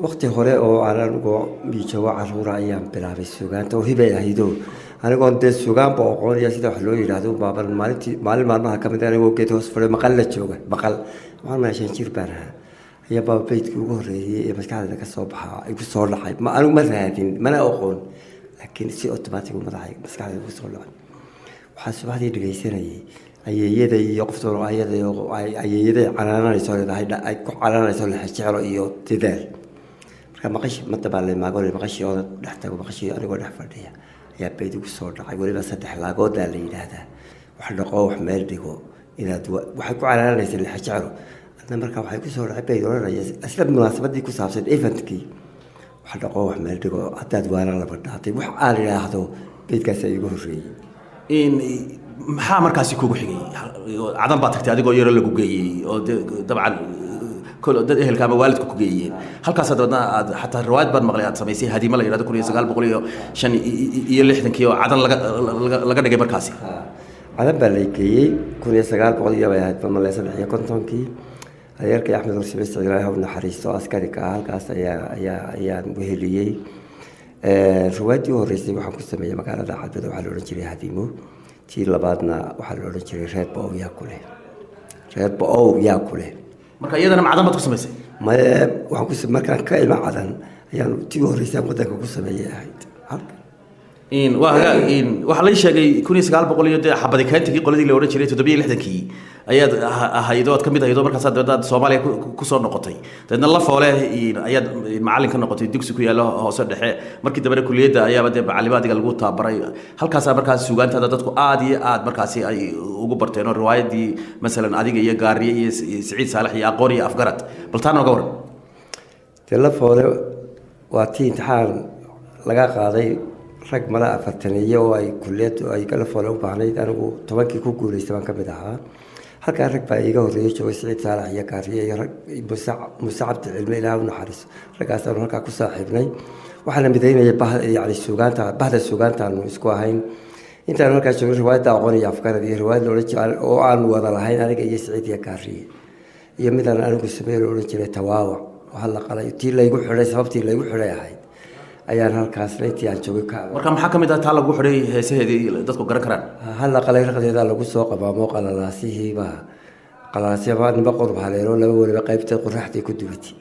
waqti hore oo aan anigu biijowa caruura ayaan bilaabay suugaanta oo hibay ahaydoo anigoon dee suugaanba aqoonaya sida wax loo yidhaahdo baaban maalin maalmaha ka mid anigoo geed hoos fadhiyo maqal la jooga maqal waxaan meeshan jir baan ahaa ayaa baaba beydkii ugu horreeyey ee maskaxdayda ka soo baxaa igu soo dhacay anigu ma raadin mana aqoon laakiin si automatic madaxay maskaxdayda ugu soo dhacay waxaan subaxdii dhegaysanayay ayeeyada iyo qoftoon ayeeyada canaanayso leedahay ay ku canaanayso la jecelo iyo tidaal marka maqashi madda baa la maago maqashi oo dhex tago maqashi anigoo dhex fadhiya ayaa beyd ugu soo dhacay weliba 3 laagood la yidhaahdaa wax dhaqo wax meel dhigo inaad waxay ku canaanayso la jecelo adna marka waxay ku soo dhacay beyd oranaya asla munaasabadii ku saabsan eventkii wax dhaqo wax meel dhigo hadaad waana la badhaatay wax aan yiraahdo beydkaas ay ugu horreeyay in maxaa markaasi kugu xigay cadan baa tagtay adigoo yaro lagu geeyay oo dabcan kol dad ehelka ama waalidku ku geeyeen halkaas dadna aad xataa riwaayad baan maqlay aad sameysay hadima la yiraahdo 1965 oo cadan laga dhigay markaasi cadan baa la geeyay 1900 iyo ahayd bamaleysada 53kii adeerkay Axmed Warsibe Ilaahay u naxariisto askari ka halkaas ayaa weheliyay riwaayadii horeysay waxaan ku sameeyay magaalada Cadbada waxa la oran jiray hadimo tii labaadna waxa la oran jiray reer boow yaa kule marka iyadana macdan baad ku sameysay waxaan ku markaan ka ilma cadan ayaan tii horeysay wadanka ku sameeyay ahayd waxa la sheegay 1900 iyo xabadi kaantigii qoladii la oran jiray 760kii ayaad ahaydoo ka mid ahaydoo markaas dad Soomaaliya ku soo noqotay dadna la foole ayaad macallin ka noqotay dugsi ku yaalo hoose dhexe markii dambe kulliyada ayaaba macallimaadiga lagu taabaray halkaas markaas suugaantada dadku aad iyo aad markaas ay ugu barteen riwaayadii midalan adiga iyo gaariye iyo Saciid Saalax iyo aqoon iyo afgarad baltaan uga waran la foole waa tii imtixaan laga qaaday rag mala afartaniyo oo ay kulliyadu ay kala foolo u baahnayd anigu 10kii ku guuleystay baan ka mid ahaa halka rag baa iga horeeyay joogay Saciid Saalax iyo gaariye iyo rag musacab cilmi Ilaahay u naxariiso ragaas aan halka ku saaxiibnay waxaan mideynayay yaani bahda suugaanta isku ahayn intaan halka joogay riwaayada aqoon iyo afkaarada iyo riwaayad loo jeedo oo aan wada lahayn aniga iyo Saciid iyo gaariye iyo midaan anigu sameeyay oo jiray tawaawa waxa la qalay tii la igu xiray sababtii la igu xiray ahayd ayaan halkaas leeyahay aan joogay ka marka maxaa kamid ah taa lagu xiray heesaheedii dadku garan karaan hal qalay raqdeeda lagu soo qabaamo qalalaasihiiba qalalaasiba nima qorb haleero laba waliba qaybta quraxdii ku duwatay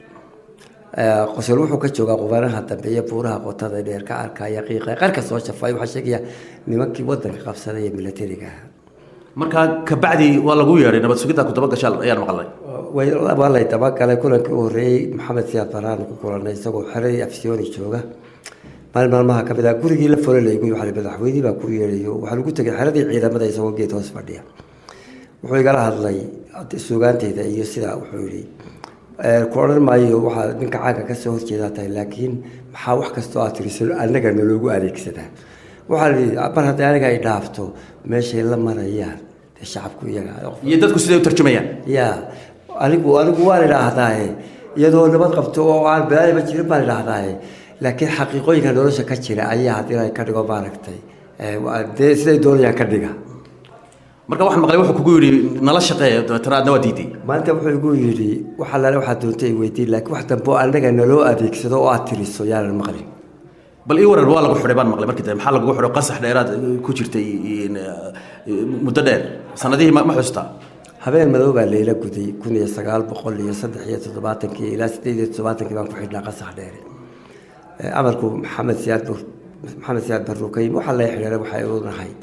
qosol wuxuu ka joogaa qubanaha dambe iyo buuraha qotada dheer ka arkaya qiiqa qarka soo shafay waxa sheegaya nimankii wadanka qabsaday militariga marka ka bacdi waa lagu yeeray nabad sugidda ku daba gashay ayaan maqlay waa la daba galay kulankii horeeyay Maxamed Siyaad Baraan ku kulanay isagoo xiray afsiyooni jooga maalmaha ka mid ah gurigii la furay waxa madaxweynihii baa ku yeeray waxa lagu tagay xiradii ciidamada isagoo geed hoos fadhiya wuxuu igala hadlay suugaanteeda iyo sida wuxuu yiri kooran maayo waxa ninka caaga ka soo horjeeda tahay laakiin maxaa wax kasto aad tiriso anaga loogu adeegsadaa waxa la bar haddii aniga ay dhaafto meeshay la marayaan shacabku iyaga iyo dadku sidoo tarjumayaan anigu waan ilaahdaaye iyadoo nabad qabto oo aan balaayba jirin baan ilaahdaaye laakiin xaqiiqooyinka nolosha ka jira ayaa hadii ay ka dhigo maaragtay siday doonayaan ka dhiga marka waxaan maqlay wuxuu kugu yiri nala shaqeeyo taraadna waa diiday maanta wuxuu igu yiri waxa la waxa doontay weydiin laakiin wax dambe anaga naloo adeegsado oo aad tiriso yaalan maqlin bal ii waran waa lagu xiray baan maqlay markii maxaa lagu xiray qasax dheeraad ku jirtay muddo dheer sanadihii ma xusta habeen madow baa leeyla guday 1973 ilaa 78 baan ku xidhnaa qasax dheer amarku Maxamed Siyaad Barruukay waxa la xiray waxa ay u nahayd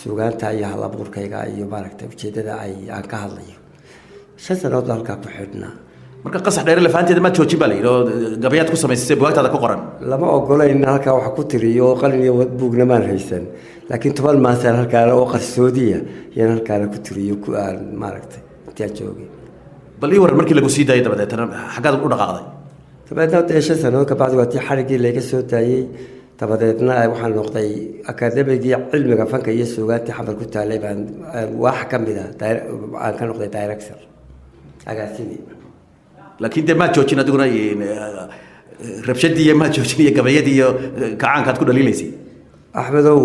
suugaanta iyo halabuurkayga iyo maaragtay ujeedada aan ka hadlayo 5 sanadood halka ku xidhnaa marka qasax dheer la faanteeda ma joojin baa leeyahay gabayad ku samaysay buugtaada ku qoran lama ogolayn halka wax ku tiriyo qalin iyo buugna ma haysan laakiin 10 maasan halka oo qarsoodiya yaan halka ku tiriyo ku aan maaragtay inta joogay bal ii waran markii lagu sii daayay dabadeetana xagaad u dhaqaaqday dabadeedna 10 sano ka bacdi watii xarigii laga soo daayay dabadeedna waxaan noqday akademigii cilmiga fanka iyo suugaanta xabar ku taalay baan wax kamid ah aan ka noqday director agaasimi laakiin de ma joojin adiguna rabshadii ma joojin gabayadii iyo kacaankaad ku dhaliilaysay Axmedow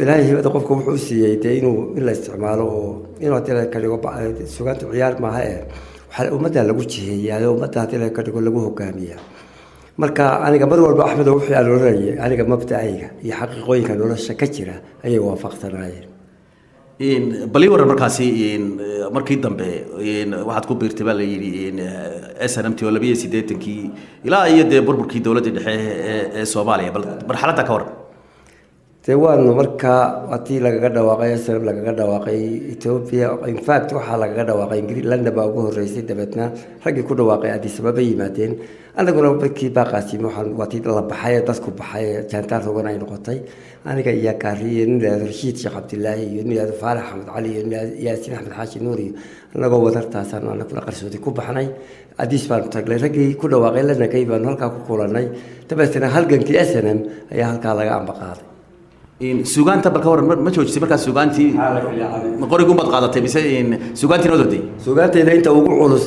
ilaahay wada qofku wuxuu siiyay inuu in la isticmaalo oo inuu tira ka dhigo suugaanta ciyaar maaha waxaa ummadda lagu jiheeyaa ummadda haddii la ka dhigo lagu hogaamiyaa marka aniga mar walba axmed wixii aan oranayay aniga mabda'ayga iyo xaqiiqooyinka nolosha ka jira ayay waafaqsanaayeen bali waran markaasi markii dambe waxaad ku biirtay baa la yidhi SNMT oo 82kii ilaa iyo dee burburkii dowladda dhexe ee Soomaaliya bal marxaladda ka waran waanu markaa haddii lagaga dhawaaqay SNM lagaga dhawaaqay Ethiopia in fact waxaa lagaga dhawaaqay London baa ugu horeysay dabeetna raggii ku dhawaaqay Addis Ababa yimaadeen anaguna markii baaqaasi waxaan watii la baxay dadku baxay jaantaar rogan ay noqotay aniga iyo kaariye Rashid Sheekh Abdullaahi iyo Faarax Axmed Cali iyo Yaasin Axmed Xaashi Nuuri anagoo wadartaasaan anaguna qarsoodi ku baxnay Addis baan tagnay raggii ku dhawaaqay London kay baan halkaa ku kulanay dabeetna halgankii SNM ayaa halkaa laga ambaqaaday suugaanta balka waran ma joojisay markaas suugaantii qorigu mad qaadatay mise suugaantii noo doortay suugaantayda inta ugu culus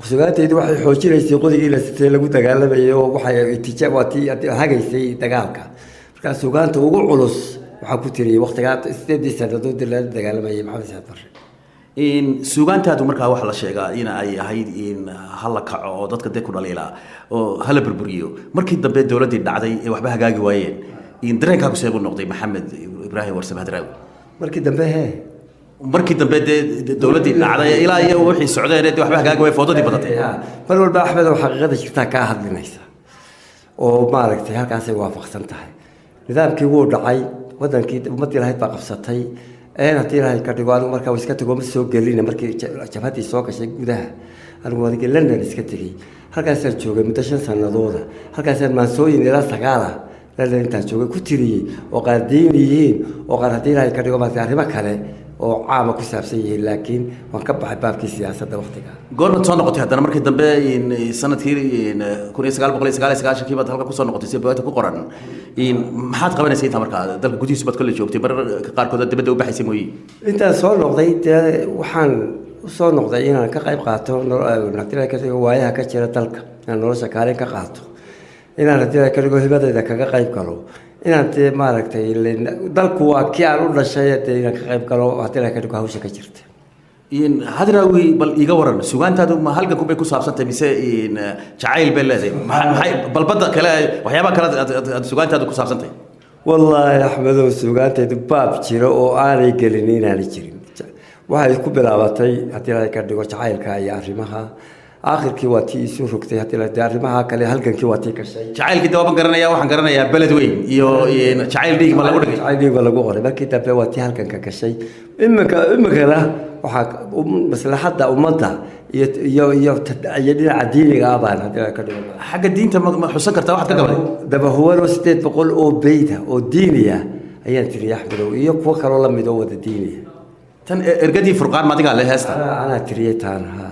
suugaantaydu waxay xoojinaysay qodigii la sitay lagu dagaalamayay oo waxay tijaabati hagaysay dagaalka markaas suugaanta ugu culus waxaa ku tiriyay waqtigaa 8 sanadood la dagaalamayay Maxamed Saad Barre suugaantaadu markaa waxa la sheegaa in ay ahayd hala kaco oo dadka dee ku dhaliila oo hala burburiyo markii dambe dowladdii dhacday ee waxba hagaagi waayeen dareenkaagu see buu noqday Maxamed Ibraahim Warsame Hadraawi markii dambe dowladdii dhacday ilaa iyo wixii socdeen ee waxba hagaagi waayeen foodadii badatay mar walba Axmed oo xaqiiqada jirta ka hadlinaysa oo maaragtay halkaas ay waafaqsan tahay nidaamkii wuu dhacay wadankii ummadii lahayd baa qabsatay haddii ilaahay ka dhigo anigu markaa iska tago ma soo gelina markii jabhadii soo gashay gudaha anigu wadanka London iska tegey halkaasaan joogay muddo 5 sanadooda halkaasaan maansooyin ilaa 9 intaan joogay ku tiriyey oo qaar diin yihiin oo qaar haddii ilaahay ka dhigo maartay arrimo kale oo caama ku saabsan yihiin laakiin waan ka baxay baabkii siyaasadda waqtiga goorma soo noqotay haddana markii dambe sanadkii 1999 baad halka ku soo noqotay si baad ku qoran maxaad qabanaysay inta markaa dalka gudihiisa baad kala joogtay mar qaarkood dibadda u baxaysay mooyee intaan soo noqday waxaan soo noqday inaan ka qayb qaato naqdilay ka dhigo waayaha ka jira dalka inaan nolosha kaalin ka qaato inaan haddii ka dhigo hibadayda kaga qayb galo inaan maaragtay dalku waa kii aan u dhashay inaan ka qayb galo haddii ka dhigo hawsha ka jirta Hadraawi bal iga waran suugaantaadu ma halka ku bay ku saabsantay mise jacayl bay leedahay maxay balbada kale waxyaaba kale aad suugaantaadu ku saabsantay wallahi Axmedow suugaantaydu baab jiro oo aanay gelin inaan jirin waxay ku bilaabatay haddii ka dhigo jacaylka iyo arrimaha آخركي واتي يسوع ركتي هتي لا دار ما هكله هالكنكي واتي كشيء. شعيل كده وابن قرنا يا واحد قرنا يا بلد وين شعيل ديك ما لقول شعيل ديك ولا قول بس كده بواتي هالكنك كشيء إما كلا وحق بس لحد أمضى يدينا عديني قابل هتي كده حق الدين تم حسن كرت واحد كده ده هو الوسطيت بقول أو بيته أو دينية أيان تري يحملوا يكوكر والله مدود الدينية تن إرجدي فرقان ما تقال له هسه أنا تريت أنا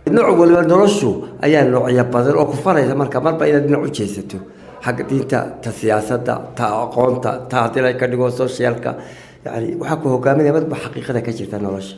نوع ولا نرشوا أيان نوع يبادر أو كفار إذا مركب مرة إذا نوع جيسته حق دين تا سياسة تا قانون تا تعطي لك كدقو سوشيال كا يعني وحكوا هو كامل يبدو بحقيقة كشيء تنرش